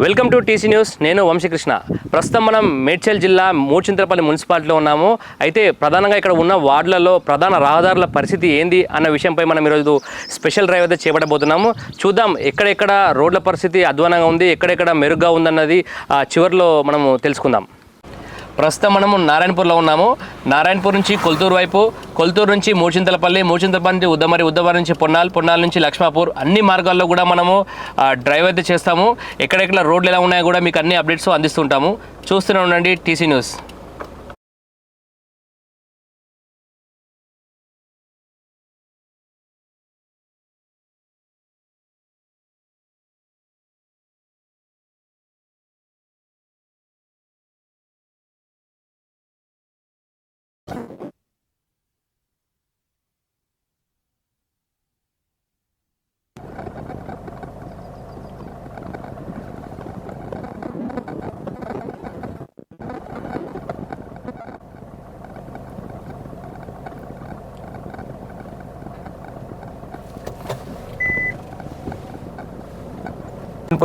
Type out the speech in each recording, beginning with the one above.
Welcome to TC news. నేను వంశీకృష్ణ. ప్రస్తుతం మనం మేడ్చల్ జిల్లా మూడుచింతలపల్లి మున్సిపాలిటీలో ఉన్నాము. అయితే ప్రధానంగా ఇక్కడ ఉన్న వార్డులలో ప్రధాన రహదారుల పరిస్థితి ఏంది అన్న విషయంపై మనం ఈరోజు స్పెషల్ డ్రైవ్ అయితే చేపట్టబోతున్నాము. చూద్దాం ఎక్కడెక్కడ రోడ్ల పరిస్థితి అధ్వానంగా ఉంది, ఎక్కడెక్కడ మెరుగ్గా ఉందన్నది చివరిలో మనము తెలుసుకుందాం. ప్రస్తుతం మనము నారాయణపూర్లో ఉన్నాము. నారాయణపూర్ నుంచి కొల్తూరు వైపు, కొల్తూరు నుంచి మూడుచింతలపల్లి నుంచి ఉద్దమరి నుంచి పొన్నాల నుంచి లక్ష్మాపూర్, అన్ని మార్గాల్లో కూడా మనము డ్రైవ్ అయితే చేస్తాము. ఎక్కడెక్కడ రోడ్లు ఎలా ఉన్నాయో కూడా మీకు అన్ని అప్డేట్స్ అందిస్తుంటాము. చూస్తూనే ఉండండి టీసీ న్యూస్.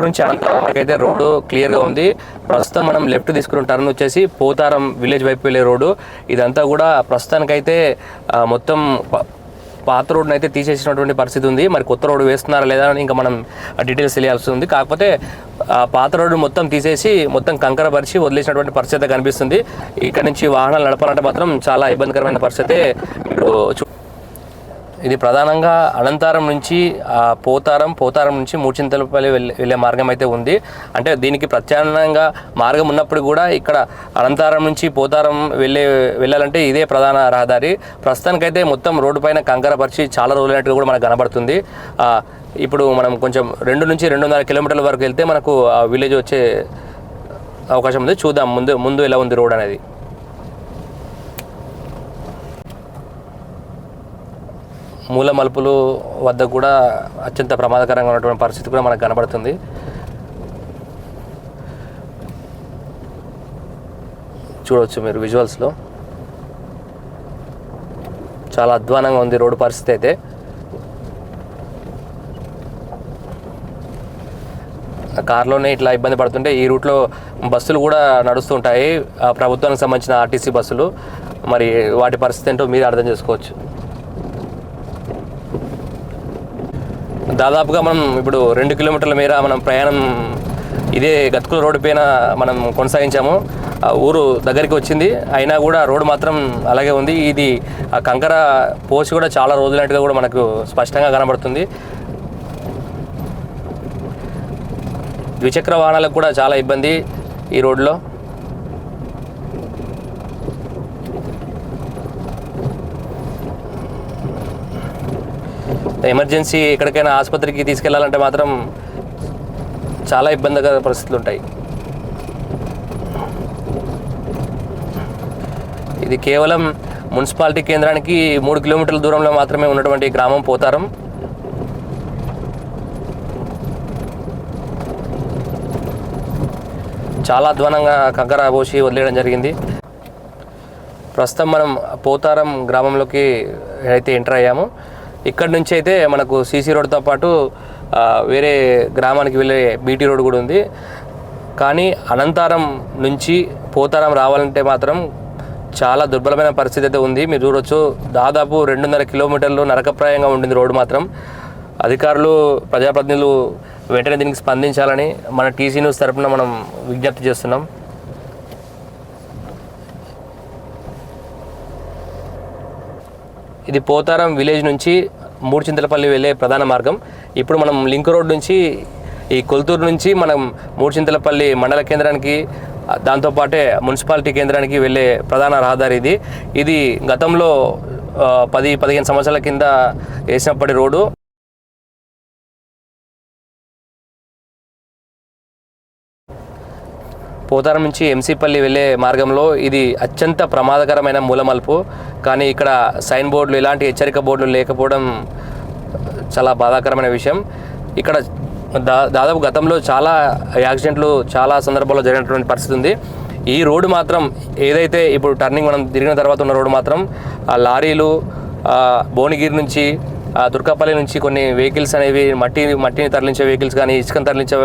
నుంచి అనంతపురంకైతే రోడ్డు క్లియర్గా ఉంది. ప్రస్తుతం మనం లెఫ్ట్ తీసుకున్న టర్న్ వచ్చేసి పోతారం విలేజ్ వైపు వెళ్ళే రోడ్డు. ఇదంతా కూడా ప్రస్తుతానికైతే మొత్తం పాత రోడ్డును అయితే తీసేసినటువంటి పరిస్థితి ఉంది. మరి కొత్త రోడ్డు వేస్తున్నారా లేదా అని ఇంకా మనం డీటెయిల్స్ తెలియాల్సి ఉంది. కాకపోతే పాత రోడ్డు మొత్తం తీసేసి మొత్తం కంకర పరిచి వదిలేసినటువంటి పరిస్థితి కనిపిస్తుంది. ఇక్కడ నుంచి వాహనాలు నడపాలంటే మాత్రం చాలా ఇబ్బందికరమైన పరిస్థితి. ఇది ప్రధానంగా అనంతారం నుంచి పోతారం నుంచి మూడుచింతలపల్లి వెళ్ళే మార్గం అయితే ఉంది. అంటే దీనికి ప్రత్యామ్నాయంగా మార్గం ఉన్నప్పుడు కూడా ఇక్కడ అనంతారం నుంచి పోతారం వెళ్ళాలంటే ఇదే ప్రధాన రహదారి. ప్రస్తుతానికైతే మొత్తం రోడ్డు పైన కంకర పరిచి చాలా రోజులైనట్టుగా కూడా మనకు కనబడుతుంది. ఇప్పుడు మనం కొంచెం 2 నుంచి 2.5 కిలోమీటర్ల వరకు వెళ్తే మనకు ఆ విలేజ్ వచ్చే అవకాశం ఉంది. చూద్దాం ముందు ఎలా ఉంది రోడ్ అనేది. మూల మలుపులు వద్ద కూడా అత్యంత ప్రమాదకరంగా ఉన్నటువంటి పరిస్థితి కూడా మనకు కనబడుతుంది. చూడవచ్చు మీరు విజువల్స్లో. చాలా అధ్వానంగా ఉంది రోడ్డు పరిస్థితి అయితే. కార్లోనే ఇట్లా ఇబ్బంది పడుతుంటే ఈ రూట్లో బస్సులు కూడా నడుస్తుంటాయి, ప్రభుత్వానికి సంబంధించిన ఆర్టీసీ బస్సులు. మరి వాటి పరిస్థితి ఏంటో మీరు అర్థం చేసుకోవచ్చు. దాదాపుగా మనం ఇప్పుడు 2 కిలోమీటర్ల మేర మనం ప్రయాణం ఇదే గతుకుల రోడ్డు పైన మనం కొనసాగించాము. ఊరు దగ్గరికి వచ్చింది, అయినా కూడా రోడ్డు మాత్రం అలాగే ఉంది. ఇది ఆ కంకర పోసి కూడా చాలా రోజులైనట్టుగా కూడా మనకు స్పష్టంగా కనబడుతుంది. ద్విచక్ర వాహనాలకు కూడా చాలా ఇబ్బంది ఈ రోడ్లో. ఎమర్జెన్సీ ఎక్కడికైనా ఆసుపత్రికి తీసుకెళ్లాలంటే మాత్రం చాలా ఇబ్బందికర పరిస్థితులు ఉంటాయి. ఇది కేవలం మున్సిపాలిటీ కేంద్రానికి 3 కిలోమీటర్ల దూరంలో మాత్రమే ఉన్నటువంటి గ్రామం పోతారం. చాలా అధ్వానంగా కంకర పోసి వదిలేయడం జరిగింది. ప్రస్తుతం మనం పోతారం గ్రామంలోకి అయితే ఎంటర్ అయ్యాము. ఇక్కడ నుంచి అయితే మనకు సీసీ రోడ్తో పాటు వేరే గ్రామానికి వెళ్ళే బీటీ రోడ్ కూడా ఉంది. కానీ అనంతారం నుంచి పోతారం రావాలంటే మాత్రం చాలా దుర్బలమైన పరిస్థితి అయితే ఉంది. మీరు చూడవచ్చు, దాదాపు 2.5 కిలోమీటర్లు నరకప్రాయంగా ఉండింది రోడ్డు మాత్రం. అధికారులు, ప్రజాప్రతినిధులు వెంటనే దీనికి స్పందించాలని మన టీసీ న్యూస్ తరఫున మనం విజ్ఞప్తి చేస్తున్నాం. ఇది పోతారం విలేజ్ నుంచి మూడుచింతలపల్లి వెళ్ళే ప్రధాన మార్గం. ఇప్పుడు మనం లింక్ రోడ్ నుంచి ఈ కొల్తూరు నుంచి మనం మూడుచింతలపల్లి మండల కేంద్రానికి, దాంతోపాటే మున్సిపాలిటీ కేంద్రానికి వెళ్ళే ప్రధాన రహదారి ఇది. ఇది గతంలో 10-15 సంవత్సరాల కింద వేసినప్పటి రోడ్డు. పోతారం నుంచి ఎంసీపల్లి వెళ్ళే మార్గంలో ఇది అత్యంత ప్రమాదకరమైన మూలమలుపు. కానీ ఇక్కడ సైన్ బోర్డులు, ఇలాంటి హెచ్చరిక బోర్డులు లేకపోవడం చాలా బాధాకరమైన విషయం. ఇక్కడ దాదాపు గతంలో చాలా యాక్సిడెంట్లు చాలా సందర్భాల్లో జరిగినటువంటి పరిస్థితి ఉంది. ఈ రోడ్డు మాత్రం ఏదైతే ఇప్పుడు టర్నింగ్ మనం తిరిగిన తర్వాత ఉన్న రోడ్డు మాత్రం ఆ లారీలు భువనగిరి నుంచి తుర్కాపల్లి నుంచి కొన్ని వెహికల్స్ అనేవి మట్టిని తరలించే వెహికల్స్ కానీ ఇసుకను తరలించే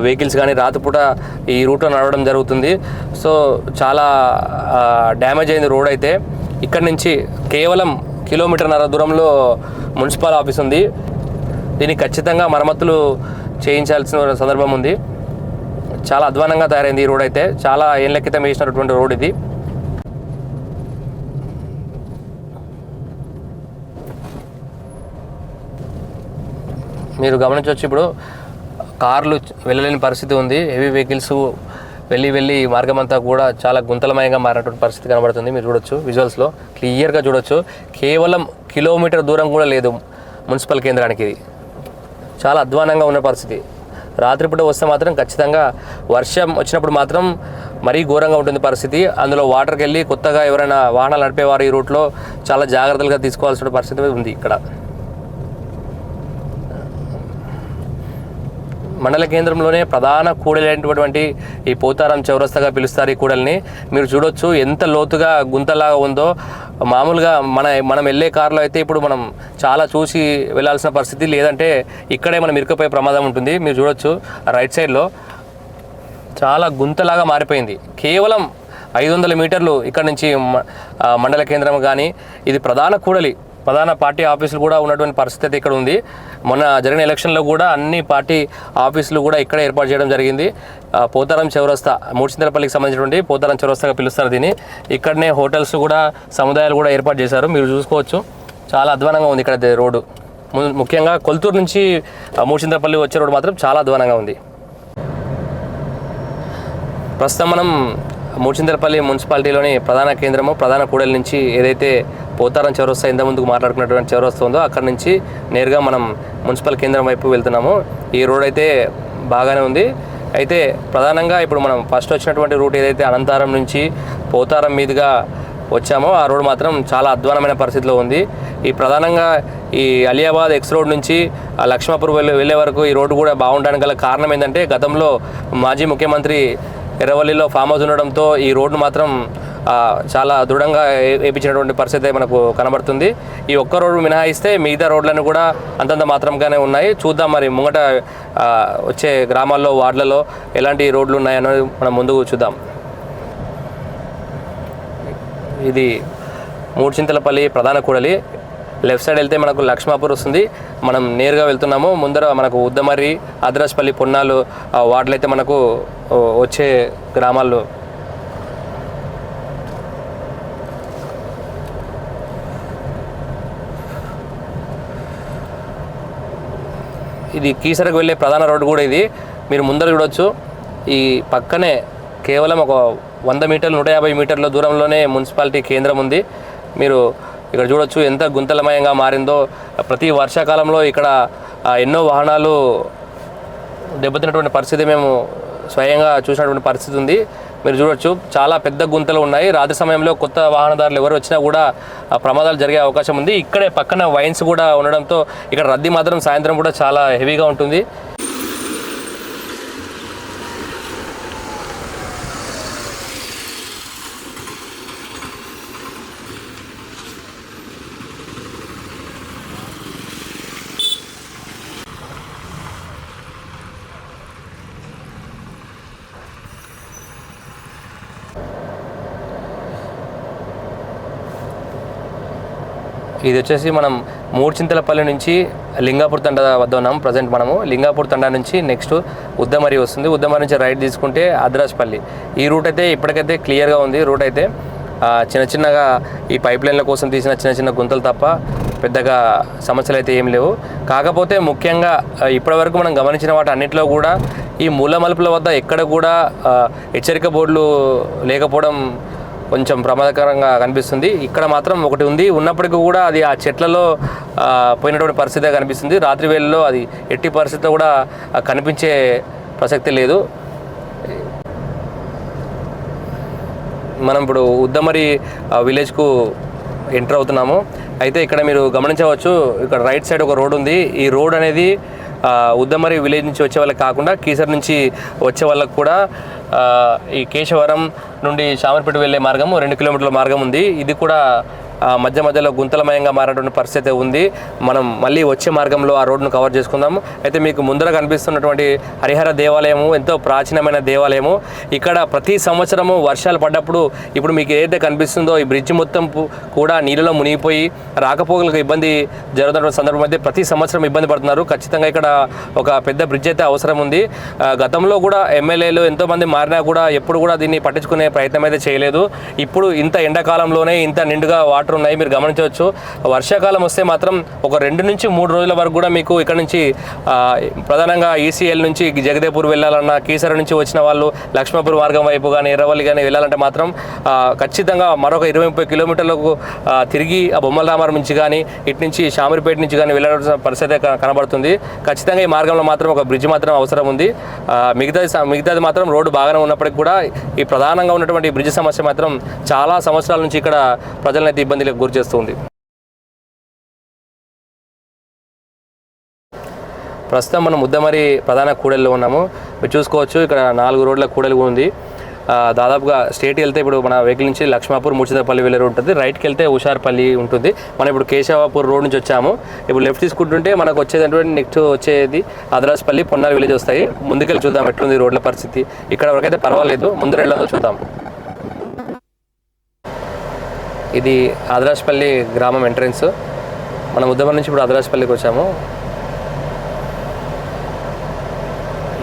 వెహికల్స్ కానీ రాత్రిపూట ఈ రూట్లో నడవడం జరుగుతుంది. సో చాలా డ్యామేజ్ అయింది రోడ్ అయితే. ఇక్కడ నుంచి కేవలం 1.5 కిలోమీటర్ల దూరంలో మున్సిపల్ ఆఫీస్ ఉంది. దీనికి ఖచ్చితంగా మరమ్మతులు చేయించాల్సిన సందర్భం ఉంది. చాలా అధ్వానంగా తయారైంది ఈ రోడ్ అయితే. చాలా ఏళ్ళ క్రితం వేసినటువంటి రోడ్ ఇది. మీరు గమనించవచ్చు, ఇప్పుడు కార్లు వెళ్ళలేని పరిస్థితి ఉంది. హెవీ వెహికల్స్ వెళ్ళి మార్గం అంతా కూడా చాలా గుంతలమయంగా మారినటువంటి పరిస్థితి కనబడుతుంది. మీరు చూడొచ్చు, విజువల్స్లో క్లియర్గా చూడొచ్చు. కేవలం 1 కిలోమీటర్ దూరం కూడా లేదు మున్సిపల్ కేంద్రానికి. ఇది చాలా అధ్వానంగా ఉన్న పరిస్థితి. రాత్రిపూట వస్తే మాత్రం ఖచ్చితంగా వర్షం వచ్చినప్పుడు మాత్రం మరీ ఘోరంగా ఉంటుంది పరిస్థితి. అందులో వాటర్కి వెళ్ళి కొత్తగా ఎవరైనా వాహనాలు నడిపేవారు ఈ రూట్లో చాలా జాగ్రత్తలుగా తీసుకోవాల్సిన పరిస్థితి ఉంది. ఇక్కడ మండల కేంద్రంలోనే ప్రధాన కూడలైనటువంటి ఈ పోతారం చౌరస్తాగా పిలుస్తారు ఈ కూడల్ని. మీరు చూడొచ్చు ఎంత లోతుగా గుంతలాగా ఉందో. మామూలుగా మనం వెళ్ళే కారులో అయితే ఇప్పుడు మనం చాలా చూసి వెళ్ళాల్సిన పరిస్థితి, లేదంటే ఇక్కడే మనం ఇరుక్కుపోయే ప్రమాదం ఉంటుంది. మీరు చూడొచ్చు రైట్ సైడ్లో చాలా గుంతలాగా మారిపోయింది. కేవలం 500 మీటర్లు ఇక్కడ నుంచి మండల కేంద్రం కానీ ఇది ప్రధాన కూడలి, ప్రధాన పార్టీ ఆఫీసులు కూడా ఉన్నటువంటి పరిస్థితి ఇక్కడ ఉంది. మొన్న జరిగిన ఎలక్షన్లో కూడా అన్ని పార్టీ ఆఫీసులు కూడా ఇక్కడే ఏర్పాటు చేయడం జరిగింది. పోతారం చౌరస్తా, మూడుచింతలపల్లికి సంబంధించినటువంటి పోతారం చౌరస్తాగా పిలుస్తారు దీన్ని. ఇక్కడనే హోటల్స్ కూడా, సముదాయాలు కూడా ఏర్పాటు చేశారు. మీరు చూసుకోవచ్చు చాలా అధ్వానంగా ఉంది ఇక్కడ రోడ్డు. ముఖ్యంగా కొల్తూరు నుంచి మూడుచింతలపల్లి వచ్చే రోడ్డు మాత్రం చాలా అధ్వానంగా ఉంది. ప్రస్తుతం మనం మూడుచింతలపల్లి మున్సిపాలిటీలోని ప్రధాన కేంద్రము, ప్రధాన కూడలి నుంచి ఏదైతే పోతారం చౌరస్తా ఇంత ముందుకు మాట్లాడుకున్నటువంటి చౌరస్తా ఉందో అక్కడ నుంచి నేరుగా మనం మున్సిపల్ కేంద్రం వైపు వెళ్తున్నాము. ఈ రోడ్ అయితే బాగానే ఉంది. అయితే ప్రధానంగా ఇప్పుడు మనం ఫస్ట్ వచ్చినటువంటి రూట్ ఏదైతే అనంతారం నుంచి పోతారం మీదుగా వచ్చామో ఆ రోడ్ మాత్రం చాలా అధ్వానమైన పరిస్థితిలో ఉంది. ఈ ప్రధానంగా ఈ అలియాబాద్ ఎక్స్ రోడ్ నుంచి లక్ష్మాపూర్ వెళ్ళే వరకు ఈ రోడ్డు కూడా బాగుండడానికి గల కారణం ఏంటంటే గతంలో మాజీ ముఖ్యమంత్రి ఎర్రవల్లిలో ఫామ్ హౌస్ ఉండడంతో ఈ రోడ్డు మాత్రం చాలా దృఢంగా వేయించినటువంటి పరిస్థితి మనకు కనబడుతుంది. ఈ ఒక్క రోడ్డు మినహాయిస్తే మిగతా రోడ్లను కూడా అంతంత మాత్రంగానే ఉన్నాయి. చూద్దాం మరి ముంగట వచ్చే గ్రామాల్లో, వార్డులలో ఎలాంటి రోడ్లు ఉన్నాయన్నది మనం ముందుకు చూద్దాం. ఇది మూడుచింతలపల్లి ప్రధాన కూడలి. లెఫ్ట్ సైడ్ వెళ్తే మనకు లక్ష్మాపూర్ వస్తుంది. మనం నేరుగా వెళ్తున్నాము. ముందర మనకు ఉద్దమర్రి, అద్రాస్పల్లి, పొన్నాలు వార్డులు అయితే మనకు వచ్చే గ్రామాల్లో. ఇది కీసరకు వెళ్ళే ప్రధాన రోడ్డు కూడా ఇది. మీరు ముందర చూడవచ్చు. ఈ పక్కనే కేవలం ఒక 100 మీటర్లు 150 మీటర్ల దూరంలోనే మున్సిపాలిటీ కేంద్రం ఉంది. మీరు ఇక్కడ చూడొచ్చు ఎంత గుంతలమయంగా మారిందో. ప్రతి వర్షాకాలంలో ఇక్కడ ఎన్నో వాహనాలు దెబ్బతిన్నటువంటి పరిస్థితి మేము స్వయంగా చూసినటువంటి పరిస్థితి ఉంది. మీరు చూడొచ్చు చాలా పెద్ద గుంతలు ఉన్నాయి. రాత్రి సమయంలో కొత్త వాహనదారులు ఎవరు వచ్చినా కూడా ప్రమాదాలు జరిగే అవకాశం ఉంది. ఇక్కడే పక్కన వైన్స్ కూడా ఉండడంతో ఇక్కడ రద్దీ మాత్రం సాయంత్రం కూడా చాలా హెవీగా ఉంటుంది. ఇది వచ్చేసి మనం మూడుచింతలపల్లి నుంచి లింగాపూర్ తండా వద్ద ఉన్నాం. ప్రజెంట్ మనము లింగాపూర్ తండా నుంచి నెక్స్ట్ ఉద్దమరి వస్తుంది. ఉద్దమరి నుంచి రైట్ తీసుకుంటే అద్రాస్పల్లి. ఈ రూట్ అయితే ఇప్పటికైతే క్లియర్గా ఉంది. రూట్ అయితే చిన్నగా ఈ పైప్ లైన్ల కోసం తీసిన చిన్న గుంతలు తప్ప పెద్దగా సమస్యలు అయితే ఏం లేవు. కాకపోతే ముఖ్యంగా ఇప్పటివరకు మనం గమనించిన వాటి అన్నింటిలో కూడా ఈ మూల మలుపుల వద్ద ఎక్కడ కూడా హెచ్చరిక బోర్డులు లేకపోవడం కొంచెం ప్రమాదకరంగా కనిపిస్తుంది. ఇక్కడ మాత్రం ఒకటి ఉంది. ఉన్నప్పటికీ కూడా అది ఆ చెట్లలో పోయినటువంటి పరిస్థితే కనిపిస్తుంది. రాత్రి వేళల్లో అది ఎట్టి పరిస్థితిలో కూడా కనిపించే ప్రసక్తి లేదు. మనం ఇప్పుడు ఉద్దమరి విలేజ్కు ఎంటర్ అవుతున్నాము. అయితే ఇక్కడ మీరు గమనించవచ్చు, ఇక్కడ రైట్ సైడ్ ఒక రోడ్ ఉంది. ఈ రోడ్ అనేది ఉద్దమరి విలేజ్ నుంచి వచ్చే వాళ్ళకి కాకుండా కీసర్ నుంచి వచ్చే వాళ్ళకు కూడా ఈ కేశవరం నుండి శామర్పేట వెళ్ళే మార్గము 2 కిలోమీటర్ల మార్గం ఉంది. ఇది కూడా మధ్య మధ్యలో గుంతలమయంగా మారినటువంటి పరిస్థితి ఉంది. మనం మళ్ళీ వచ్చే మార్గంలో ఆ రోడ్డును కవర్ చేసుకుందాం. అయితే మీకు ముందర కనిపిస్తున్నటువంటి హరిహర దేవాలయము ఎంతో ప్రాచీనమైన దేవాలయము. ఇక్కడ ప్రతి సంవత్సరము వర్షాలు పడ్డప్పుడు ఇప్పుడు మీకు ఏదైతే కనిపిస్తుందో ఈ బ్రిడ్జ్ మొత్తం కూడా నీళ్ళలో మునిగిపోయి రాకపోకలకు ఇబ్బంది జరుగుతున్న సందర్భం అయితే ప్రతి సంవత్సరం ఇబ్బంది పడుతున్నారు. ఖచ్చితంగా ఇక్కడ ఒక పెద్ద బ్రిడ్జ్ అయితే అవసరం ఉంది. గతంలో కూడా ఎమ్మెల్యేలు ఎంతోమంది మారినా కూడా ఎప్పుడు కూడా దీన్ని పట్టించుకునే ప్రయత్నం అయితే చేయలేదు. ఇప్పుడు ఇంత ఎండాకాలంలోనే ఇంత నిండుగా వాటర్ ఉన్నాయి, మీరు గమనించవచ్చు. వర్షాకాలం వస్తే మాత్రం ఒక 2 నుంచి 3 రోజుల వరకు కూడా మీకు ఇక్కడ నుంచి ప్రధానంగా ఈసీఎల్ నుంచి జగదేపూర్ వెళ్ళాలన్నా, కీసర నుంచి వచ్చిన వాళ్ళు లక్ష్మీపూర్ మార్గం వైపు కానీ ఎర్రవల్లి కానీ వెళ్ళాలంటే మాత్రం ఖచ్చితంగా మరొక 20-30 కిలోమీటర్లకు తిరిగి ఆ బొమ్మల రామారం నుంచి కానీ ఇటు నుంచి షామీర్పేట నుంచి కానీ వెళ్ళాల్సిన పరిస్థితి కనబడుతుంది. ఖచ్చితంగా ఈ మార్గంలో మాత్రం ఒక బ్రిడ్జ్ మాత్రం అవసరం ఉంది. మిగతాది మాత్రం రోడ్డు బాగానే ఉన్నప్పటికీ కూడా ఈ ప్రధానంగా ఉన్నటువంటి బ్రిడ్జ్ సమస్య మాత్రం చాలా సంవత్సరాల నుంచి ఇక్కడ ప్రజలనైతే ఇబ్బందులకు గురి చేస్తుంది. ప్రస్తుతం మనం ముద్దమరి ప్రధాన కూడలిలో ఉన్నాము. మీరు చూసుకోవచ్చు ఇక్కడ 4 రోడ్ల కూడలి ఉంది. దాదాపుగా స్టేట్ వెళ్తే ఇప్పుడు మన వెహికల్ నుంచి లక్ష్మాపూర్ మూర్చింతపల్లి వెళ్ళే రోడ్ ఉంటుంది, రైట్కి వెళ్తే హుషార్పల్లి ఉంటుంది. మనం ఇప్పుడు కేశవాపూర్ రోడ్ నుంచి వచ్చాము. ఇప్పుడు లెఫ్ట్ తీసుకుంటుంటే మనకు వచ్చేటటువంటి నెక్స్ట్ వచ్చేది ఆదరాజ్పల్లి, పొన్నార్ విలేజ్ వస్తాయి. ముందుకెళ్ళి చూద్దాం ఎట్లుంది రోడ్ల పరిస్థితి. ఇక్కడ వరకైతే పర్వాలేదు, ముందు వెళ్ళదో చూద్దాం. ఇది ఆదరాజ్పల్లి గ్రామం ఎంట్రెన్స్. మనం ముద్దమరి నుంచి ఇప్పుడు ఆదరాజ్పల్లికి వచ్చాము.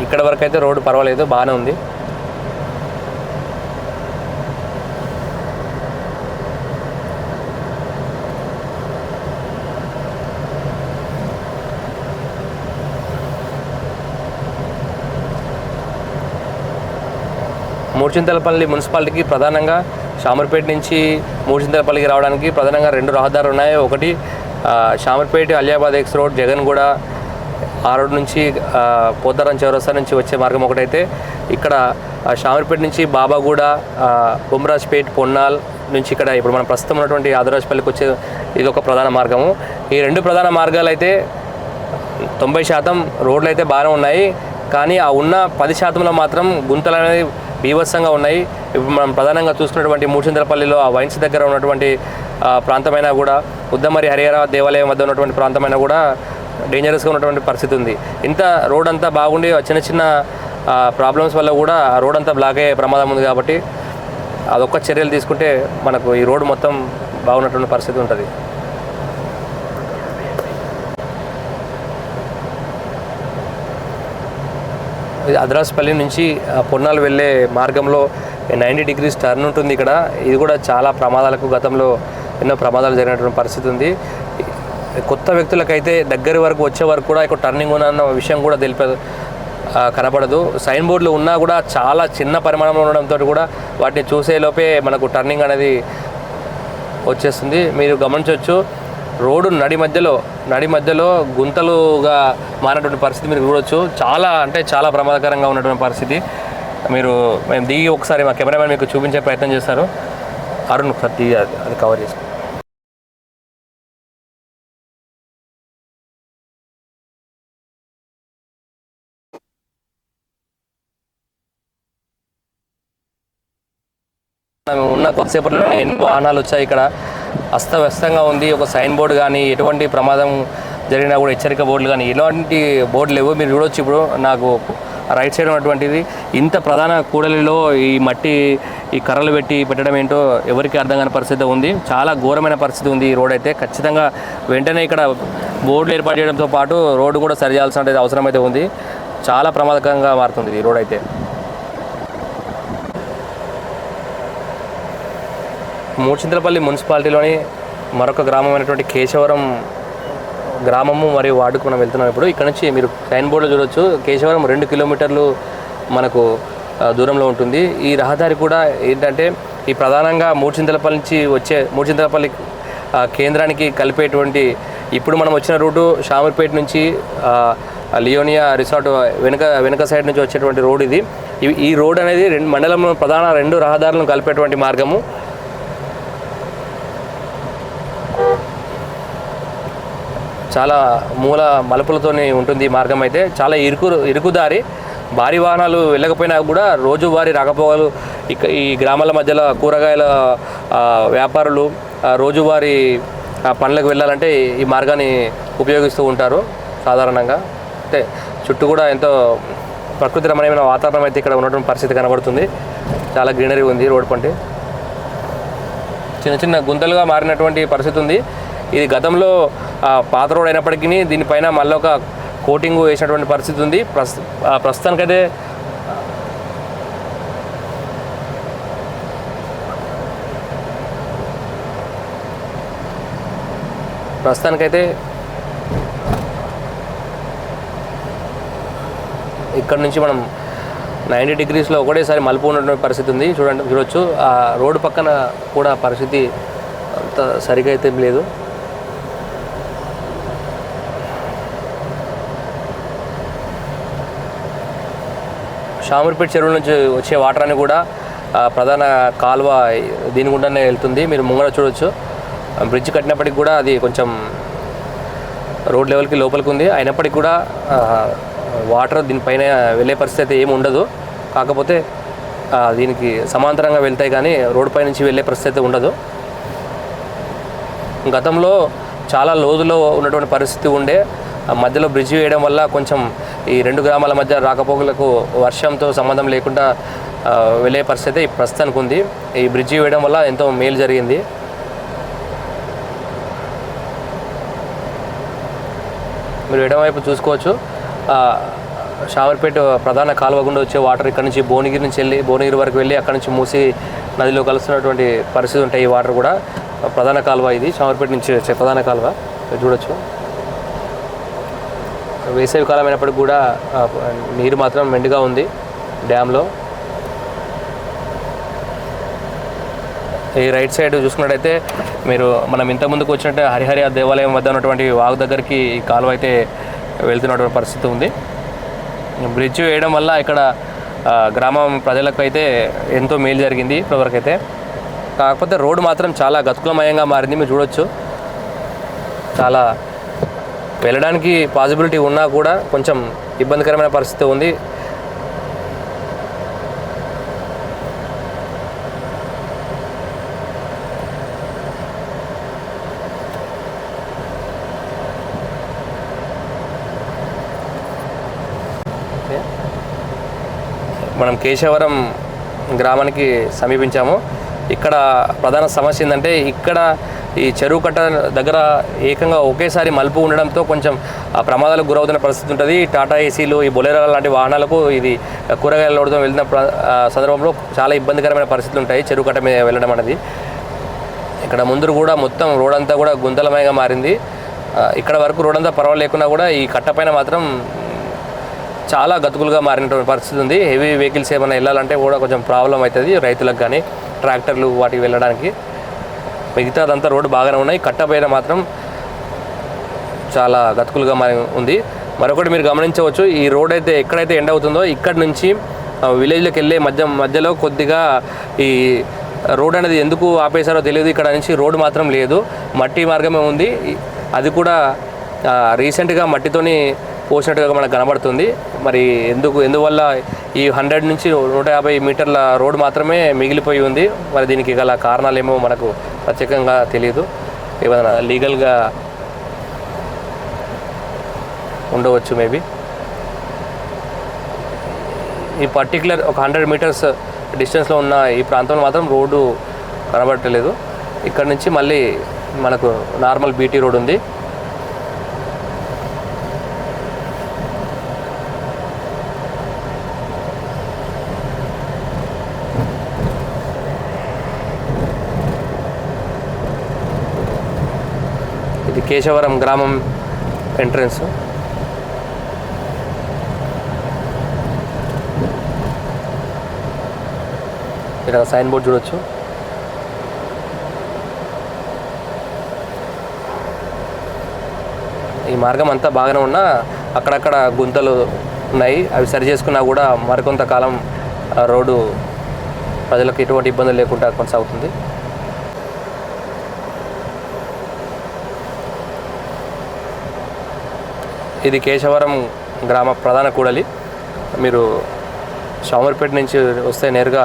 ఇక్కడ వరకు అయితే రోడ్డు పర్వాలేదు, బాగానే ఉంది. మూర్చింతలపల్లి మున్సిపాలిటీకి ప్రధానంగా షామీర్పేట నుంచి మూర్చింతలపల్లికి రావడానికి ప్రధానంగా 2 రహదారులు ఉన్నాయి. ఒకటి షామీర్పేట అలియాబాద్ ఎక్స్ రోడ్ జగన్గూడ, ఆ రోడ్ నుంచి పోతారం చౌరస్తా నుంచి వచ్చే మార్గం ఒకటైతే, ఇక్కడ షామీర్పేట నుంచి బాబాగూడ, బొమ్మరాజ్పేట్, పొన్నాల్ నుంచి ఇక్కడ ఇప్పుడు మనం ప్రస్తుతం ఉన్నటువంటి ఆదరాజ్పల్లికి వచ్చే ఇది ఒక ప్రధాన మార్గము. ఈ 2 ప్రధాన మార్గాలు అయితే 90% రోడ్లు అయితే బాగానే ఉన్నాయి. కానీ ఆ ఉన్న 10%లో మాత్రం గుంతలు అనేది బీభత్సంగా ఉన్నాయి. ఇప్పుడు మనం ప్రధానంగా చూస్తున్నటువంటి మూర్చింతలపల్లిలో ఆ వైన్స్ దగ్గర ఉన్నటువంటి ప్రాంతమైనా కూడా, ఉద్దమరి హరిహర దేవాలయం వద్ద ఉన్నటువంటి ప్రాంతమైనా కూడా డేంజరస్గా ఉన్నటువంటి పరిస్థితి ఉంది. ఇంత రోడ్ అంతా బాగుండి చిన్న చిన్న ప్రాబ్లమ్స్ వల్ల కూడా ఆ రోడ్ అంతా బ్లాక్ అయ్యే ప్రమాదం ఉంది. కాబట్టి అదొక్క చర్యలు తీసుకుంటే మనకు ఈ రోడ్డు మొత్తం బాగున్నటువంటి పరిస్థితి ఉంటుంది. ఆదరాజ్పల్లి నుంచి పొన్నాలు వెళ్ళే మార్గంలో 90 degrees టర్న్ ఉంటుంది ఇక్కడ. ఇది కూడా చాలా ప్రమాదాలకు, గతంలో ఎన్నో ప్రమాదాలు జరిగినటువంటి పరిస్థితి ఉంది. కొత్త వ్యక్తులకైతే దగ్గర వరకు వచ్చే వరకు కూడా ఇక్కడ టర్నింగ్ ఉన్న విషయం కూడా కనపడదు. సైన్ బోర్డులు ఉన్నా కూడా చాలా చిన్న పరిమాణంలో ఉండడంతో కూడా వాటిని చూసేలోపే మనకు టర్నింగ్ అనేది వచ్చేస్తుంది. మీరు గమనించవచ్చు, రోడ్డు నడి మధ్యలో గుంతలుగా మారినటువంటి పరిస్థితి మీరు చూడవచ్చు. చాలా అంటే చాలా ప్రమాదకరంగా ఉన్నటువంటి పరిస్థితి. మేము దిగి ఒకసారి మా కెమెరామెన్ మీకు చూపించే ప్రయత్నం చేస్తారు. అరుణ్ ప్రతి అది కవర్ చేసి ఉన్న కొద్దిసేపట్లో ఎన్నో వాహనాలు వచ్చాయి. ఇక్కడ అస్తవ్యస్తంగా ఉంది. ఒక సైన్ బోర్డు కానీ, ఎటువంటి ప్రమాదం జరిగినా కూడా హెచ్చరిక బోర్డులు కానీ ఎలాంటి బోర్డు లేవు. మీరు చూడవచ్చు ఇప్పుడు నాకు రైట్ సైడ్ ఉన్నటువంటిది. ఇంత ప్రధాన కూడలిలో ఈ మట్టి, ఈ కర్రలు పెట్టడం ఏంటో ఎవరికి అర్థం కాని పరిస్థితి ఉంది. చాలా ఘోరమైన పరిస్థితి ఉంది ఈ రోడ్ అయితే. ఖచ్చితంగా వెంటనే ఇక్కడ బోర్డులు ఏర్పాటు చేయడంతో పాటు రోడ్డు కూడా సరి చేయాల్సిన అవసరం అయితే ఉంది. చాలా ప్రమాదకరంగా మారుతుంది ఈ రోడ్ అయితే. మూర్చింతలపల్లి మున్సిపాలిటీలోని మరొక గ్రామమైనటువంటి కేశవరం గ్రామము మరియు వార్డుకు మనం వెళ్తున్నాం. ఇప్పుడు ఇక్కడ నుంచి మీరు సైన్ బోర్డులో చూడవచ్చు, కేశవరం 2 కిలోమీటర్లు మనకు దూరంలో ఉంటుంది. ఈ రహదారి కూడా ఏంటంటే ఈ ప్రధానంగా మూర్చింతలపల్లి నుంచి వచ్చే మూర్చింతలపల్లి కేంద్రానికి కలిపేటువంటి, ఇప్పుడు మనం వచ్చిన రూటు షామీర్పేట నుంచి లియోనియా రిసార్ట్ వెనుక సైడ్ నుంచి వచ్చేటువంటి రోడ్ ఇది. ఈ రోడ్ అనేది మండలంలో ప్రధాన 2 రహదారులను కలిపేటువంటి మార్గము. చాలా మూల మలుపులతోనే ఉంటుంది ఈ మార్గం అయితే. చాలా ఇరుకుదారి, భారీ వాహనాలు వెళ్ళకపోయినా కూడా రోజువారీ రాకపోకలు ఈ గ్రామాల మధ్యలో కూరగాయల వ్యాపారులు రోజువారీ పనులకు వెళ్ళాలంటే ఈ మార్గాన్ని ఉపయోగిస్తూ ఉంటారు సాధారణంగా. అంటే చుట్టూ కూడా ఎంతో ప్రకృతి రమణీయమైన వాతావరణం అయితే ఇక్కడ ఉన్నటువంటి పరిస్థితి కనబడుతుంది. చాలా గ్రీనరీ ఉంది. రోడ్ పంటి చిన్న చిన్న గుంతలుగా మారినటువంటి పరిస్థితి ఉంది. ఇది గతంలో పాత రోడ్ అయినప్పటికీ దీనిపైన మళ్ళీ ఒక కోటింగ్ వేసినటువంటి పరిస్థితి ఉంది. ప్రస్తుతానికైతే ఇక్కడ నుంచి మనం 90 డిగ్రీస్లో ఒకటేసారి మలుపు ఉన్నటువంటి పరిస్థితి ఉంది. చూడొచ్చు ఆ రోడ్డు పక్కన కూడా పరిస్థితి అంత సరిగా అయితే లేదు. షామూర్పేట చెరువు నుంచి వచ్చే వాటర్ అని కూడా ప్రధాన కాలువ దీని గుండానే వెళ్తుంది. మీరు ముంగడ చూడొచ్చు. బ్రిడ్జ్ కట్టినప్పటికి కూడా అది కొంచెం రోడ్ లెవెల్కి లోపలికి ఉంది. అయినప్పటికీ కూడా వాటర్ దీనిపైన వెళ్ళే పరిస్థితి అయితే ఏమి ఉండదు. కాకపోతే దీనికి సమాంతరంగా వెళ్తాయి కానీ రోడ్డుపై నుంచి వెళ్ళే పరిస్థితి ఉండదు. గతంలో చాలా లోతులో ఉన్నటువంటి పరిస్థితి ఉండే. మధ్యలో బ్రిడ్జ్ వేయడం వల్ల కొంచెం ఈ 2 గ్రామాల మధ్య రాకపోకలకు వర్షంతో సంబంధం లేకుండా వెళ్ళే పరిస్థితి ప్రస్తుతానికి ఉంది. ఈ బ్రిడ్జ్ వేయడం వల్ల ఎంతో మేలు జరిగింది. మీరు ఎడమవైపు చూసుకోవచ్చు. షామర్పేట ప్రధాన కాలువ గుండా వచ్చే వాటర్ ఇక్కడ నుంచి భువనగిరి నుంచి వెళ్ళి భువనగిరి వరకు వెళ్ళి అక్కడ నుంచి మూసి నదిలో కలుస్తున్నటువంటి పరిస్థితి ఉంటాయి. ఈ వాటర్ కూడా ప్రధాన కాలువ ఇది. షామర్పేట నుంచి వచ్చే ప్రధాన కాలువ చూడొచ్చు. వేసవి కాలం అయినప్పటికి కూడా నీరు మాత్రం మెండుగా ఉంది డ్యాంలో. ఈ రైట్ సైడ్ చూసుకున్నట్టయితే మీరు మనం ఇంతకుముందుకు వచ్చినట్టే హరిహర దేవాలయం వద్ద ఉన్నటువంటి వాగు దగ్గరికి ఈ కాలువ అయితే వెళ్తున్నటువంటి పరిస్థితి ఉంది. బ్రిడ్జ్ వేయడం వల్ల ఇక్కడ గ్రామం ప్రజలకు అయితే ఎంతో మేలు జరిగింది ఇప్పటివరకు అయితే. కాకపోతే రోడ్డు మాత్రం చాలా గతుకులమయంగా మారింది. మీరు చూడొచ్చు. చాలా వెళ్ళడానికి పాసిబిలిటీ ఉన్నా కూడా కొంచెం ఇబ్బందికరమైన పరిస్థితి ఉంది. మనం కేశవరం గ్రామానికి సమీపించాము. ఇక్కడ ప్రధాన సమస్య ఏంటంటే ఇక్కడ ఈ చెరువు కట్ట దగ్గర ఏకంగా ఒకేసారి మలుపు ఉండడంతో కొంచెం ప్రమాదాలకు గురవుతున్న పరిస్థితి ఉంటుంది. టాటా ఏసీలు, ఈ బొలెరో లాంటి వాహనాలకు ఇది కూరగాయల లోడుతో వెళ్ళిన సందర్భంలో చాలా ఇబ్బందికరమైన పరిస్థితులు ఉంటాయి చెరువు కట్ట మీద వెళ్ళడం అనేది. ఇక్కడ ముందు కూడా మొత్తం రోడ్ అంతా కూడా గుంతలమయంగా మారింది. ఇక్కడ వరకు రోడ్ అంతా పర్వాలేకున్నా కూడా ఈ కట్ట పైన మాత్రం చాలా గతుకులుగా మారినటువంటి పరిస్థితి ఉంది. హెవీ వెహికల్స్ ఏమైనా వెళ్ళాలంటే కూడా కొంచెం ప్రాబ్లం అవుతుంది రైతులకు కానీ ట్రాక్టర్లు వాటికి వెళ్ళడానికి. మిగతాదంతా రోడ్డు బాగానే ఉన్నాయి. కట్ట పైన మాత్రం చాలా గతుకులుగా మారి ఉంది. మరొకటి మీరు గమనించవచ్చు. ఈ రోడ్ అయితే ఎక్కడైతే ఎండ్ అవుతుందో ఇక్కడి నుంచి విలేజ్లోకి వెళ్ళే మధ్యలో కొద్దిగా ఈ రోడ్ అనేది ఎందుకు ఆపేశారో తెలియదు. ఇక్కడ నుంచి రోడ్డు మాత్రం లేదు, మట్టి మార్గమే ఉంది. అది కూడా రీసెంట్గా మట్టితోని పోసినట్టుగా మనకు కనబడుతుంది. మరి ఎందువల్ల ఈ 100 నుంచి 150 మీటర్ల రోడ్ మాత్రమే మిగిలిపోయి ఉంది. మరి దీనికి గల కారణాలు ఏమో మనకు ప్రత్యేకంగా తెలియదు. ఏమైనా లీగల్గా ఉండవచ్చు మేబీ. ఈ పర్టికులర్ ఒక 100 మీటర్స్ డిస్టెన్స్లో ఉన్న ఈ ప్రాంతంలో మాత్రం రోడ్డు కనబడట్లేదు. ఇక్కడ నుంచి మళ్ళీ మనకు నార్మల్ బీటీ రోడ్ ఉంది. ఇది కేశవరం గ్రామం ఎంట్రన్స్. ఇక్కడ సైన్ బోర్డ్ చూడొచ్చు. ఈ మార్గం అంతా బాగానే ఉన్నా అక్కడక్కడ గుంతలు ఉన్నాయి. అవి సరి చేసుకున్నా కూడా మరికొంతకాలం రోడ్డు ప్రజలకు ఎటువంటి ఇబ్బందులు లేకుండా కొనసాగుతుంది. ఇది కేశవరం గ్రామ ప్రధాన కూడలి. మీరు షామర్పేట నుంచి వస్తే నేరుగా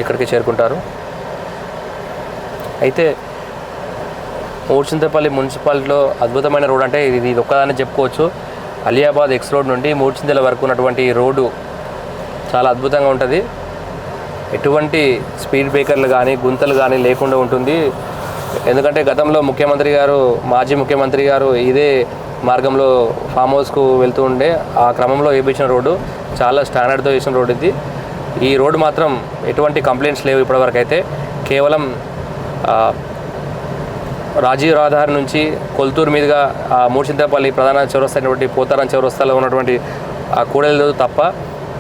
ఇక్కడికి చేరుకుంటారు. అయితే మూడ్చింతలపల్లి మున్సిపాలిటీలో అద్భుతమైన రోడ్ అంటే ఇది ఒక్కదాన్ని చెప్పుకోవచ్చు. అలియాబాద్ ఎక్స్ రోడ్ నుండి మూడ్చింతల వరకు ఉన్నటువంటి ఈ రోడ్డు చాలా అద్భుతంగా ఉంటుంది. ఎటువంటి స్పీడ్ బ్రేకర్లు కానీ గుంతలు కానీ లేకుండా ఉంటుంది. ఎందుకంటే గతంలో మాజీ ముఖ్యమంత్రి గారు ఇదే మార్గంలో ఫామ్ హౌస్కు వెళ్తూ ఉండే ఆ క్రమంలో వేయించిన రోడ్డు చాలా స్టాండర్డ్తో వేసిన రోడ్డు ఇది. ఈ రోడ్డు మాత్రం ఎటువంటి కంప్లైంట్స్ లేవు ఇప్పటివరకు. అయితే కేవలం రాజీవ్ రహదారి నుంచి కొల్తూరు మీదుగా మూడ్చింతలపల్లి ప్రధాన చౌరస్తా అయినటువంటి పోతారం చౌరస్తాలో ఉన్నటువంటి ఆ కూడలు తప్ప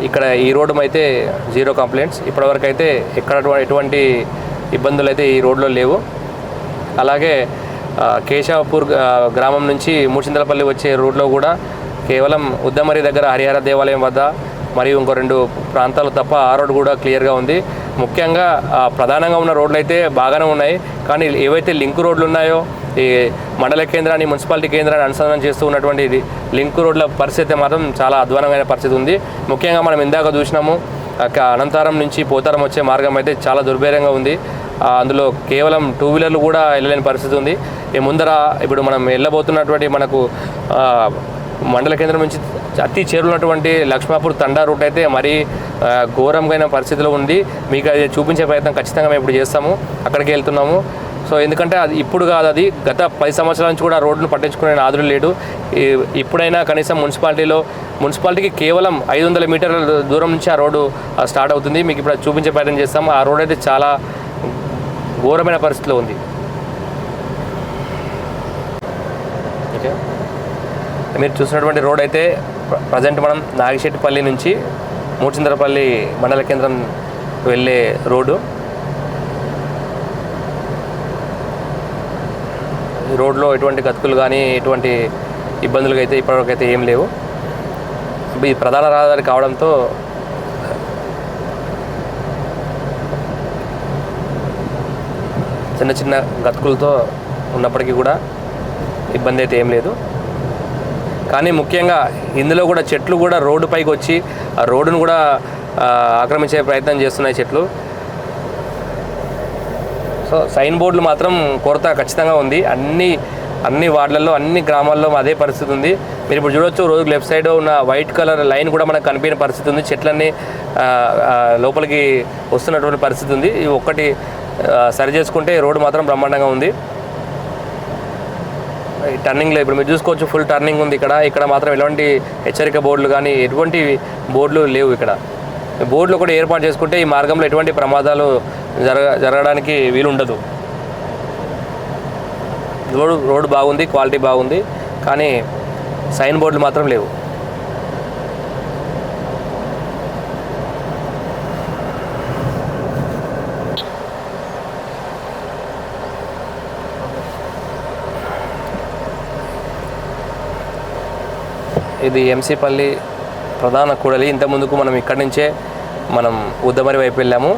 ఇక్కడ ఈ రోడ్డు అయితే జీరో కంప్లైంట్స్. ఇప్పటివరకు అయితే ఎటువంటి ఇబ్బందులు అయితే ఈ రోడ్లో లేవు. అలాగే కేశవపూర్ గ్రామం నుంచి మూడ్చింతలపల్లి వచ్చే రూట్లో కూడా కేవలం ఉద్దమరి దగ్గర హరిహర దేవాలయం వద్ద మరియు ఇంకో 2 ప్రాంతాలు తప్ప ఆ రోడ్డు కూడా క్లియర్గా ఉంది. ముఖ్యంగా ప్రధానంగా ఉన్న రోడ్లు అయితే బాగానే ఉన్నాయి. కానీ ఏవైతే లింక్ రోడ్లు ఉన్నాయో ఈ మండల కేంద్రాన్ని మున్సిపాలిటీ కేంద్రాన్ని అనుసంధానం చేస్తూ ఉన్నటువంటి లింక్ రోడ్ల పరిస్థితి మాత్రం చాలా అధ్వానమైన పరిస్థితి ఉంది. ముఖ్యంగా మనం ఇందాక చూసినాము అనంతరం నుంచి పోతారం వచ్చే మార్గం అయితే చాలా దుర్భరంగా ఉంది. అందులో కేవలం 2 వీలర్లు కూడా వెళ్ళలేని పరిస్థితి ఉంది. ఈ ముందర ఇప్పుడు మనం వెళ్ళబోతున్నటువంటి మనకు మండల కేంద్రం నుంచి అతి చేరున్నటువంటి లక్ష్మాపూర్ తండా రూట్ అయితే మరీ ఘోరంగా పరిస్థితిలో ఉంది. మీకు అది చూపించే ప్రయత్నం ఖచ్చితంగా మేము ఇప్పుడు చేస్తాము. అక్కడికి వెళ్తున్నాము. సో ఎందుకంటే అది ఇప్పుడు కాదు, అది గత 10 సంవత్సరాల నుంచి కూడా రోడ్డును పట్టించుకునే నాదుడు లేడు. ఇప్పుడైనా కనీసం మున్సిపాలిటీకి కేవలం 500 మీటర్ల దూరం నుంచి ఆ రోడ్డు స్టార్ట్ అవుతుంది. మీకు ఇప్పుడు చూపించే ప్రయత్నం చేస్తాము. ఆ రోడ్ అయితే చాలా ఘోరమైన పరిస్థితిలో ఉంది. ఓకే, మీరు చూసినటువంటి రోడ్ అయితే ప్రజెంట్ మనం నాగిశెట్టిపల్లి నుంచి మూడ్చింతలపల్లి మండల కేంద్రం వెళ్ళే రోడ్డు. ఈ రోడ్లో ఎటువంటి గతుకులు కానీ ఎటువంటి ఇబ్బందులు అయితే ఇప్పటివరకు అయితే ఏం లేవు. ఈ ప్రధాన రహదారి కావడంతో చిన్న గతుకులతో ఉన్నప్పటికీ కూడా ఇబ్బంది అయితే ఏం లేదు. కానీ ముఖ్యంగా ఇందులో కూడా చెట్లు కూడా రోడ్డు పైకి వచ్చి ఆ రోడ్డును కూడా ఆక్రమించే ప్రయత్నం చేస్తున్నాయి చెట్లు. సో సైన్ బోర్డులు మాత్రం కొరత ఖచ్చితంగా ఉంది. అన్ని వార్డులలో అన్ని గ్రామాల్లో అదే పరిస్థితి ఉంది. మీరు ఇప్పుడు చూడొచ్చు, రోజు లెఫ్ట్ సైడ్ ఉన్న వైట్ కలర్ లైన్ కూడా మనకు కనిపించిన పరిస్థితి ఉంది. చెట్లన్నీ లోపలికి వస్తున్నటువంటి పరిస్థితి ఉంది. ఇవి ఒక్కటి సరి చేసుకుంటే రోడ్డు మాత్రం బ్రహ్మాండంగా ఉంది. ఈ టర్నింగ్లో ఇప్పుడు మీరు చూసుకోవచ్చు, ఫుల్ టర్నింగ్ ఉంది ఇక్కడ మాత్రం ఎలాంటి హెచ్చరిక బోర్డులు కానీ ఎటువంటి బోర్డులు లేవు. ఇక్కడ బోర్డులు కూడా ఏర్పాటు చేసుకుంటే ఈ మార్గంలో ఎటువంటి ప్రమాదాలు జరగడానికి వీలుండదు. రోడ్డు బాగుంది, క్వాలిటీ బాగుంది, కానీ సైన్ బోర్డులు మాత్రం లేవు. ఇది ఎంసీపల్లి ప్రధాన కూడలి. ఇంతకుముందుకు మనం ఇక్కడి నుంచే ఉద్దమరి వైపు వెళ్ళాము.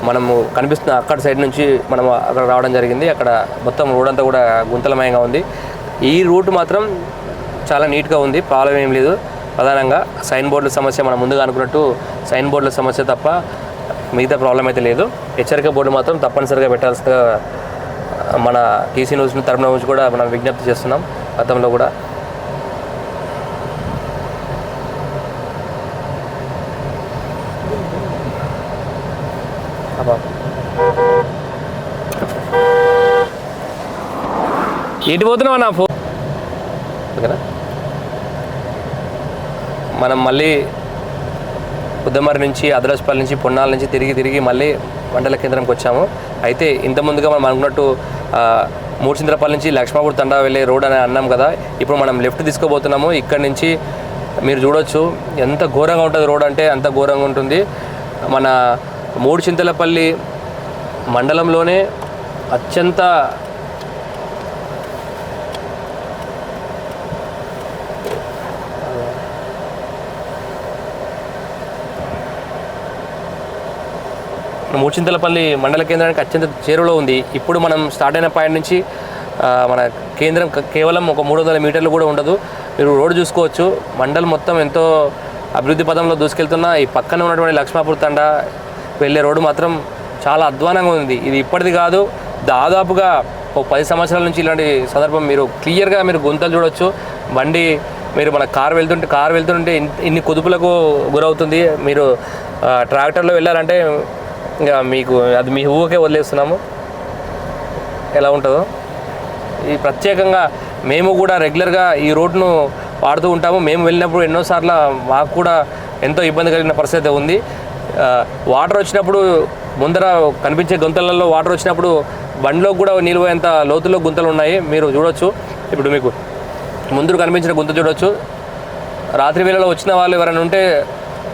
మనము కనిపిస్తున్న అక్కడ సైడ్ నుంచి మనం అక్కడ రావడం జరిగింది. అక్కడ మొత్తం రోడ్ అంతా కూడా గుంతలమయంగా ఉంది. ఈ రూట్ మాత్రం చాలా నీట్గా ఉంది, ప్రాబ్లం ఏం లేదు. ప్రధానంగా సైన్ బోర్డుల సమస్య మనం ముందుగా అనుకున్నట్టు సైన్ బోర్డుల సమస్య తప్ప మిగతా ప్రాబ్లం అయితే లేదు. హెచ్చరిక బోర్డు మాత్రం తప్పనిసరిగా పెట్టాల్సిందిగా మన టీసీ న్యూస్ తరపున నుంచి కూడా మనం విజ్ఞప్తి చేస్తున్నాం. గతంలో కూడా ఎటు పోతున్నావా నా ఫోన్? ఓకేనా, మనం మళ్ళీ ఉద్దమరి నుంచి అదరస్పల్లి నుంచి పొన్నాల నుంచి తిరిగి మళ్ళీ మండల కేంద్రంకి వచ్చాము. అయితే ఇంతకుముందుగా మనం అనుకున్నట్టు మూడ్చింతలపల్లి నుంచి లక్ష్మాపూర్ తండా వెళ్ళే రోడ్ అని అన్నాం కదా. ఇప్పుడు మనం లెఫ్ట్ తీసుకోబోతున్నాము. ఇక్కడి నుంచి మీరు చూడొచ్చు ఎంత ఘోరంగా ఉంటుంది రోడ్ అంటే అంత ఘోరంగా ఉంటుంది. మన మూడ్చింతలపల్లి మండలంలోనే అత్యంత మూడ్చింతలపల్లి మండల కేంద్రానికి అత్యంత చేరువలో ఉంది. ఇప్పుడు మనం స్టార్ట్ అయిన పాయింట్ నుంచి మన కేంద్రం కేవలం ఒక 300 మీటర్లు కూడా ఉండదు. మీరు రోడ్డు చూసుకోవచ్చు. మండలం మొత్తం ఎంతో అభివృద్ధి పదంలో దూసుకెళ్తున్న ఈ పక్కన ఉన్నటువంటి లక్ష్మాపూర్ తండా వెళ్ళే రోడ్డు మాత్రం చాలా అధ్వానంగా ఉంది. ఇది ఇప్పటిది కాదు, దాదాపుగా ఒక 10 సంవత్సరాల నుంచి ఇలాంటి సందర్భం మీరు క్లియర్గా మీరు గుంతలు చూడొచ్చు. బండి మీరు మన కారు వెళ్తుంటే ఇన్ని కుదుపులకు గురవుతుంది. మీరు ట్రాక్టర్లో వెళ్ళాలంటే ఇంకా మీకు అది మీ ఊహకే వదిలేస్తున్నాము ఎలా ఉంటుందో. ఈ ప్రత్యేకంగా మేము కూడా రెగ్యులర్గా ఈ రోడ్ను వాడుతూ ఉంటాము. మేము వెళ్ళినప్పుడు ఎన్నోసార్లు మాకు కూడా ఎంతో ఇబ్బంది కలిగిన పరిస్థితి ఉంది. వాటర్ వచ్చినప్పుడు ముందర కనిపించే గుంతలలో వాటర్ వచ్చినప్పుడు బండిలో కూడా నిలువేంత లోతులో గుంతలు ఉన్నాయి. మీరు చూడొచ్చు. ఇప్పుడు మీకు ముందు కనిపించిన గుంత చూడొచ్చు. రాత్రి వేళలో వచ్చిన వాళ్ళు ఎవరైనా ఉంటే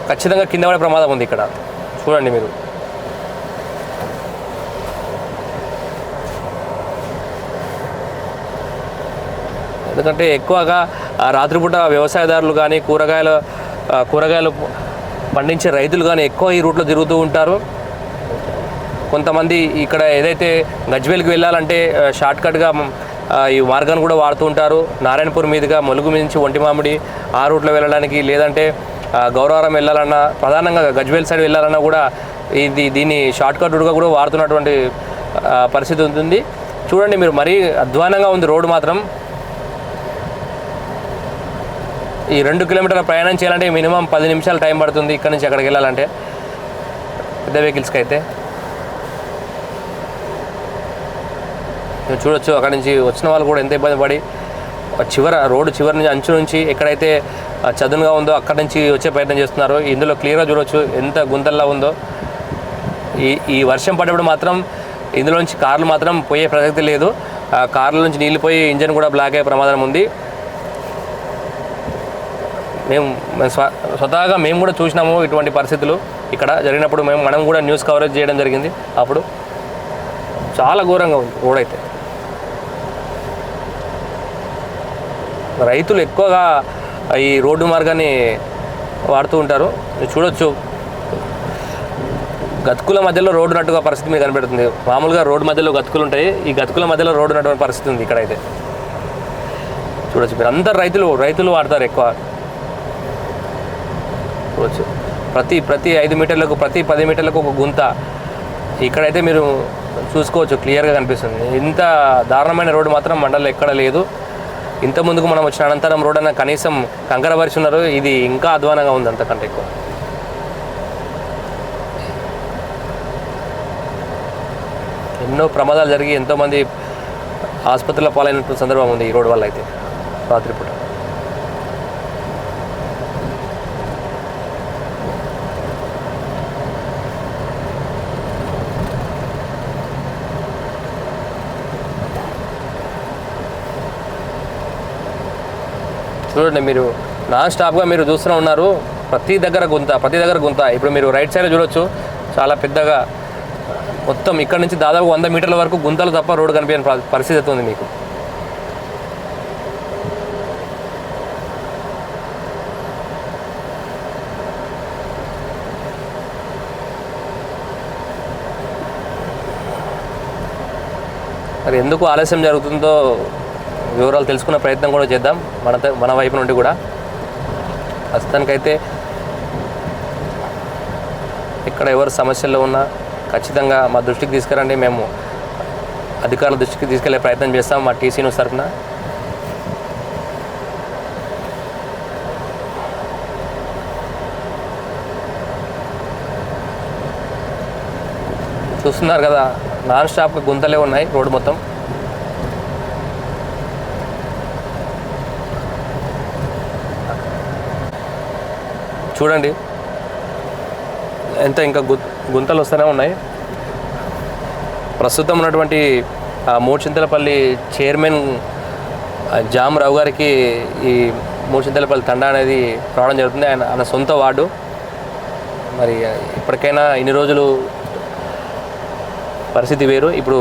ఖచ్చితంగా కింద పడే ప్రమాదం ఉంది. ఇక్కడ చూడండి మీరు. ఎందుకంటే ఎక్కువగా రాత్రిపూట వ్యవసాయదారులు కానీ కూరగాయలు పండించే రైతులు కానీ ఎక్కువ ఈ రూట్లో తిరుగుతూ ఉంటారు. కొంతమంది ఇక్కడ ఏదైతే గజ్వేల్కి వెళ్ళాలంటే షార్ట్కట్గా ఈ మార్గాన్ని కూడా వాడుతూ ఉంటారు. నారాయణపూర్ మీదుగా ములుగు నుంచి ఒంటిమామిడి ఆ రూట్లో వెళ్ళడానికి, లేదంటే గౌరవరం వెళ్ళాలన్నా, ప్రధానంగా గజ్వేల్ సైడ్ వెళ్ళాలన్నా కూడా దీన్ని షార్ట్కట్ రూట్గా కూడా వాడుతున్నటువంటి పరిస్థితి ఉంటుంది. చూడండి మీరు, మరీ అధ్వానంగా ఉంది రోడ్డు మాత్రం. ఈ 2 కిలోమీటర్ల ప్రయాణం చేయాలంటే మినిమం 10 నిమిషాలు టైం పడుతుంది ఇక్కడ నుంచి అక్కడికి వెళ్ళాలంటే, పెద్ద వెహికల్స్కి అయితే. మీరు చూడొచ్చు అక్కడి నుంచి వచ్చిన వాళ్ళు కూడా ఎంత ఇబ్బంది పడి రోడ్డు చివరి నుంచి అంచు నుంచి ఎక్కడైతే చదునుగా ఉందో అక్కడి నుంచి వచ్చే ప్రయత్నం చేస్తున్నారు. ఇందులో క్లియర్గా చూడవచ్చు ఎంత గుంతల్లా ఉందో. ఈ వర్షం పడేప్పుడు మాత్రం ఇందులో నుంచి కార్లు మాత్రం పోయే ప్రసక్తి లేదు. కార్ల నుంచి నీళ్ళు పోయి ఇంజన్ కూడా బ్లాక్ అయ్యే ప్రమాదం ఉంది. మేము స్వతహాగా మేము కూడా చూసినాము ఇటువంటి పరిస్థితులు ఇక్కడ జరిగినప్పుడు. మనం కూడా న్యూస్ కవరేజ్ చేయడం జరిగింది. అప్పుడు చాలా ఘోరంగా ఉంది రోడ్ అయితే. రైతులు ఎక్కువగా ఈ రోడ్డు మార్గాన్ని వాడుతూ ఉంటారు. చూడొచ్చు, గతుకుల మధ్యలో రోడ్డు ఉన్నట్టుగా పరిస్థితి మీకు కనబడుతుంది. మామూలుగా రోడ్డు మధ్యలో గతుకులు ఉంటాయి, ఈ గతుకుల మధ్యలో రోడ్డు ఉన్నటువంటి పరిస్థితి ఉంది ఇక్కడైతే. చూడొచ్చు మీరు, అందరు రైతులు వాడతారు ఎక్కువ. చూడొచ్చు ప్రతి 5 మీటర్లకు, ప్రతి 10 మీటర్లకు ఒక గుంత. ఇక్కడైతే మీరు చూసుకోవచ్చు, క్లియర్గా కనిపిస్తుంది. ఇంత దారుణమైన రోడ్డు మాత్రం మండలంలో ఎక్కడ లేదు. ఇంత ముందుకు మనం వచ్చిన అనంతరం రోడ్ అన్న కనీసం కంకర పరిచి ఉన్నారు. ఇది ఇంకా అధ్వానంగా ఉంది అంతకంటే ఎక్కువ. ఎన్నో ప్రమాదాలు జరిగి ఎంతోమంది ఆసుపత్రిలో పాలైనటువంటి సందర్భం ఉంది ఈ రోడ్డు వల్ల అయితే రాత్రిపూట. చూడండి మీరు, నాన్ స్టాప్గా మీరు చూస్తూనే ఉన్నారు. ప్రతి దగ్గర గుంత. ఇప్పుడు మీరు రైట్ సైడ్లో చూడొచ్చు, చాలా పెద్దగా మొత్తం ఇక్కడ నుంచి దాదాపు 100 మీటర్ల వరకు గుంతలు తప్ప రోడ్డు కనిపించని పరిస్థితి అవుతుంది మీకు. మరి ఎందుకు ఆలస్యం జరుగుతుందో వివరాలు తెలుసుకునే ప్రయత్నం కూడా చేద్దాం మన వైపు నుండి కూడా. ప్రస్తుతానికైతే ఇక్కడ ఎవరు సమస్యల్లో ఉన్నా ఖచ్చితంగా మా దృష్టికి తీసుకురండి. మేము అధికారుల దృష్టికి తీసుకెళ్లే ప్రయత్నం చేస్తాం మా టీసీ న్యూస్ తరఫున. చూస్తున్నారు కదా, నాన్ స్టాప్గా గుంతలే ఉన్నాయి రోడ్డు మొత్తం. చూడండి ఎంత ఇంకా గుంతలు వస్తూనే ఉన్నాయి. ప్రస్తుతం ఉన్నటువంటి మూడుచింతలపల్లి చైర్మన్ జామ్ రావు గారికి ఈ మూడుచింతలపల్లి తండా అనేది రావడం జరుగుతుంది. ఆయన సొంత వార్డు. మరి ఇప్పటికైనా ఇన్ని రోజులు పరిస్థితి వేరు. ఇప్పుడు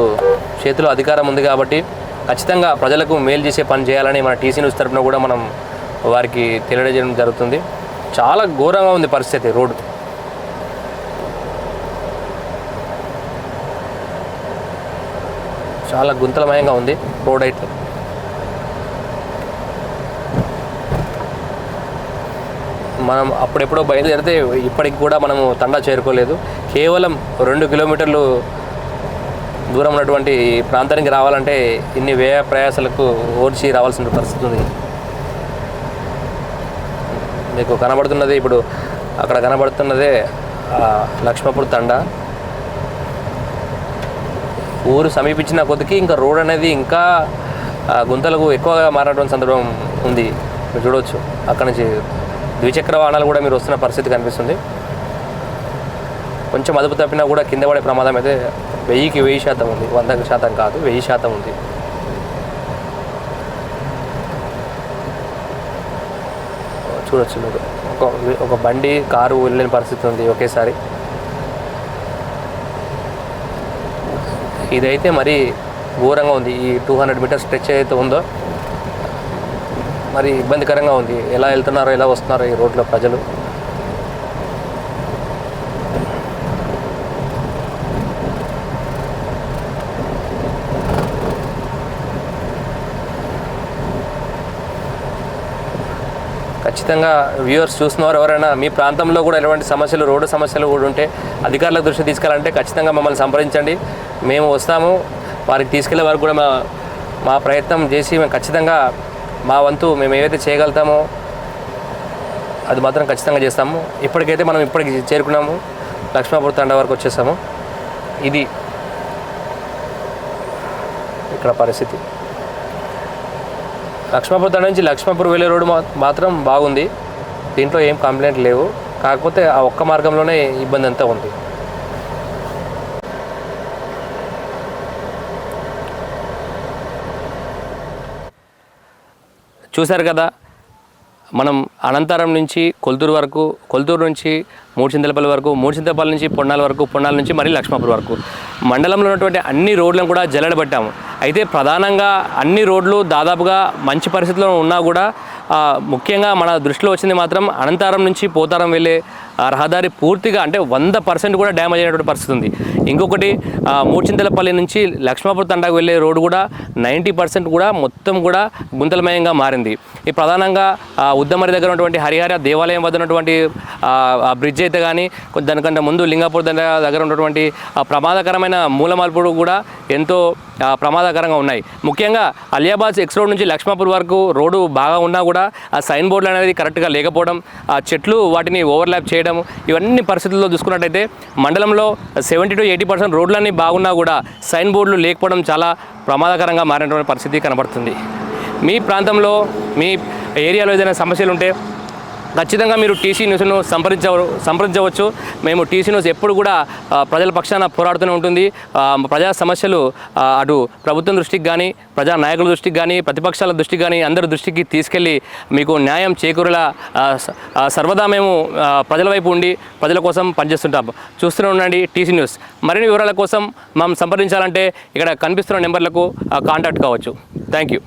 చేతిలో అధికారం ఉంది కాబట్టి ఖచ్చితంగా ప్రజలకు మేలు చేసే పని చేయాలని మన టీసీ న్యూస్ తరఫున కూడా మనం వారికి తెలియజేయడం జరుగుతుంది. చాలా ఘోరంగా ఉంది పరిస్థితి రోడ్డు. చాలా గుంతలమయంగా ఉంది రోడ్ అయితే. మనం అప్పుడెప్పుడో బయలుదేరితే ఇప్పటికి కూడా మనము తండా చేరుకోలేదు. కేవలం 2 కిలోమీటర్లు దూరం ఉన్నటువంటి ఈ ప్రాంతానికి రావాలంటే ఇన్ని వ్యయ ప్రయాసాలకు ఓర్చి రావాల్సిన పరిస్థితి ఉంది. మీకు కనబడుతున్నది ఇప్పుడు అక్కడ కనబడుతున్నదే లక్ష్మపూర్ తండా. ఊరు సమీపించిన కొద్దికి ఇంకా రోడ్ అనేది ఇంకా గుంతలకు ఎక్కువగా మారినటువంటి సందర్భం ఉంది. మీరు చూడవచ్చు అక్కడ నుంచి ద్విచక్ర వాహనాలు కూడా మీరు వస్తున్న పరిస్థితి కనిపిస్తుంది. కొంచెం అదుపు తప్పినా కూడా కింద పడే ప్రమాదం అయితే 1000కి 1000% ఉంది. 100% కాదు, 1000% ఉంది. చూడొచ్చు మీరు ఒక బండి కారు వెళ్ళిన పరిస్థితి ఉంది ఒకేసారి. ఇదైతే మరి ఘోరంగా ఉంది. ఈ 200 మీటర్స్ స్ట్రెచ్ ఏదైతే ఉందో మరి ఇబ్బందికరంగా ఉంది. ఎలా వెళ్తున్నారో ఎలా వస్తున్నారో ఈ రోడ్లో ప్రజలు. ఖచ్చితంగా వ్యూవర్స్ చూస్తున్నవారు ఎవరైనా మీ ప్రాంతంలో కూడా ఎలాంటి సమస్యలు, రోడ్డు సమస్యలు కూడా ఉంటే అధికారుల దృష్టి తీసుకెళ్ళాలంటే ఖచ్చితంగా మమ్మల్ని సంప్రదించండి. మేము వస్తాము. వారికి తీసుకెళ్లే వరకు కూడా మా ప్రయత్నం చేసి మేము ఖచ్చితంగా మా వంతు మేము ఏవైతే చేయగలుగుతామో అది మాత్రం ఖచ్చితంగా చేస్తాము. ఇప్పటికైతే మనం ఇప్పటికి చేరుకున్నాము, లక్ష్మాపూర్ తండా వరకు వచ్చేసాము. ఇది ఇక్కడ పరిస్థితి. లక్ష్మాపూర్ తండా నుంచి లక్ష్మాపూర్ వెళ్ళే రోడ్డు మాత్రం బాగుంది. దీంట్లో ఏం కంప్లైంట్ లేవు. కాకపోతే ఆ ఒక్క మార్గంలోనే ఇబ్బంది అంతా ఉంది. చూశారు కదా, మనం అనంతరం నుంచి కొల్తూరు వరకు, కొల్తూరు నుంచి మూడుచింతలపల్లి వరకు, మూడుచింతలపల్లి నుంచి పొన్నాల వరకు, పొన్నాల నుంచి మరీ లక్ష్మాపూర్ వరకు మండలంలో ఉన్నటువంటి అన్ని రోడ్లను కూడా జల్లెడబట్టాము. అయితే ప్రధానంగా అన్ని రోడ్లు దాదాపుగా మంచి పరిస్థితిలో ఉన్నా కూడా ముఖ్యంగా మన దృష్టిలో వచ్చింది మాత్రం అనంతరం నుంచి పోతారం వెళ్ళే రహదారి పూర్తిగా అంటే 100% కూడా డ్యామేజ్ అయినటువంటి పరిస్థితి ఉంది. ఇంకొకటి మూడుచింతలపల్లి నుంచి లక్ష్మాపూర్ తండాకు వెళ్ళే రోడ్డు కూడా 90% కూడా మొత్తం కూడా గుంతలమయంగా మారింది. ఈ ప్రధానంగా ఉద్దమరి దగ్గర ఉన్నటువంటి హరిహర దేవాలయం వద్ద ఉన్నటువంటి బ్రిడ్జ్ అయితే కానీ దానికంటే ముందు లింగాపూర్ దగ్గర ఉన్నటువంటి ప్రమాదకరమైన మూలమాల్పుడు కూడా ఎంతో ప్రమాదకరంగా ఉన్నాయి. ముఖ్యంగా అలియాబాద్ ఎక్స్ రోడ్ నుంచి లక్ష్మాపూర్ వరకు రోడ్డు బాగా ఉన్నా కూడా ఆ సైన్ బోర్డులు అనేది కరెక్ట్గా లేకపోవడం, ఆ చెట్లు వాటిని ఓవర్లాప్ చేయడం, ఇవన్నీ పరిస్థితుల్లో చూసుకున్నట్టయితే మండలంలో 70 to 80% రోడ్లన్నీ బాగున్నా కూడా సైన్ బోర్డులు లేకపోవడం చాలా ప్రమాదకరంగా మారినటువంటి పరిస్థితి కనబడుతుంది. మీ ప్రాంతంలో మీ ఏరియాలో ఏదైనా సమస్యలు ఉంటే ఖచ్చితంగా మీరు టీసీ న్యూస్ను సంప్రదించవచ్చు. మేము టీసీ న్యూస్ ఎప్పుడు కూడా ప్రజల పక్షాన పోరాడుతూనే ఉంటుంది. ప్రజా సమస్యలు అటు ప్రభుత్వం దృష్టికి కానీ, ప్రజా నాయకుల దృష్టికి కానీ, ప్రతిపక్షాల దృష్టికి కానీ అందరి దృష్టికి తీసుకెళ్ళి మీకు న్యాయం చేకూరేలా సర్వదా మేము ప్రజల వైపు ఉండి ప్రజల కోసం పనిచేస్తుంటాం. చూస్తూనే ఉండండి టీసీ న్యూస్. మరిన్ని వివరాల కోసం మనం సంప్రదించాలంటే ఇక్కడ కనిపిస్తున్న నెంబర్లకు కాంటాక్ట్ కావచ్చు. Thank you.